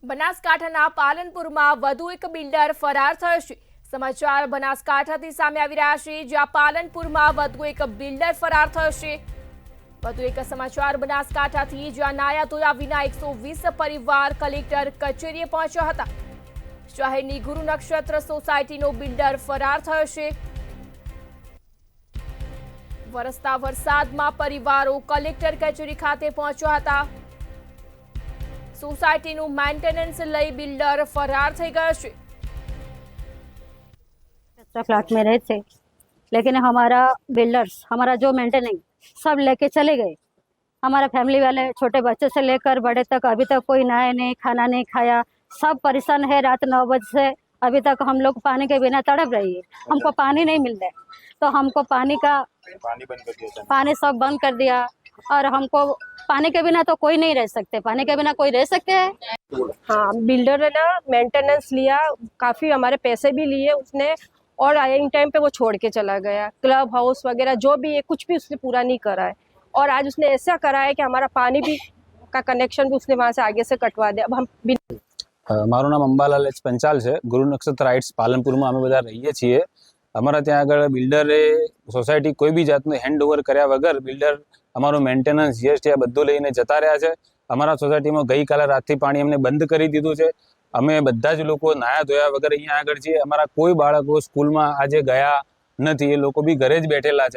બનાસકાંઠાના પાલનપુરમાં વધુ એક બિલ્ડર ફરાર થયો છે। સમાચાર બનાસકાંઠાથી સામે આવી રહ્યા છે, જ્યાં પાલનપુરમાં વધુ એક બિલ્ડર ફરાર થયો છે। વધુ એક સમાચાર બનાસકાંઠાથી, જ્યાં નાયા ધોયા વિના 120 પરિવાર કલેક્ટર કચેરીએ પહોંચ્યા હતા। શહેરની ગુરુ નક્ષત્ર સોસાયટીનો બિલ્ડર ફરાર થયો છે। વરસતા વરસાદમાં પરિવારો કલેક્ટર કચેરી ખાતે પહોંચ્યા હતા। सोसाइटी मेंटेनेंस लई बिल्डर फरार થઈ ગયો છે। फ्लैट में रहे थे, लेकिन हमारा बिल्डर्स हमारा जो मेंटेनेंस सब लेके चले गए। हमारा फैमिली वाले छोटे बच्चे से लेकर बड़े तक अभी तक कोई नहाया नहीं, खाना नहीं खाया, सब परेशान है। रात 9 बजे से अभी तक हम लोग पानी के बिना तड़प रही है। हमको पानी नहीं मिल रहा है, तो हमको पानी सब बंद कर दिया। और हमको पानी के बिना तो कोई नहीं रह सकते, पानी के बिना कोई रह सकते हैं? हाँ, बिल्डर ने ना मेंटेनेंस लिया, काफ़ी हमारे पैसे भी लिए उसने, और इन टाइम पे वो छोड़ के चला गया। क्लब हाउस वगैरह जो भी है कुछ भी उसने पूरा नहीं करा है, और आज उसने ऐसा करा है कि हमारा पानी भी का कनेक्शन भी उसने वहाँ से आगे से कटवा दिया। अब हम મારું નામ અંબાલાલ એચ પંચાલ છે। ગુરુ નક્ષત્ર રાઇટ્સ પાલનપુરમાં અમે બધા રહીએ છીએ। અમારા ત્યાં આગળ બિલ્ડરે સોસાયટી કોઈ બી જાતનું હેન્ડઓવર કર્યા વગર બિલ્ડર અમારું મેન્ટેનન્સ જીએસટી આ બધું લઈને જતા રહ્યા છે। અમારા સોસાયટીમાં ગઈકાલે રાતથી પાણી અમને બંધ કરી દીધું છે। અમે બધા જ લોકો નાયા ધોયા વગર અહીંયા આગળ છીએ। અમારા કોઈ બાળકો સ્કૂલમાં આજે ગયા નથી, એ લોકો બી ઘરે જ બેઠેલા છે।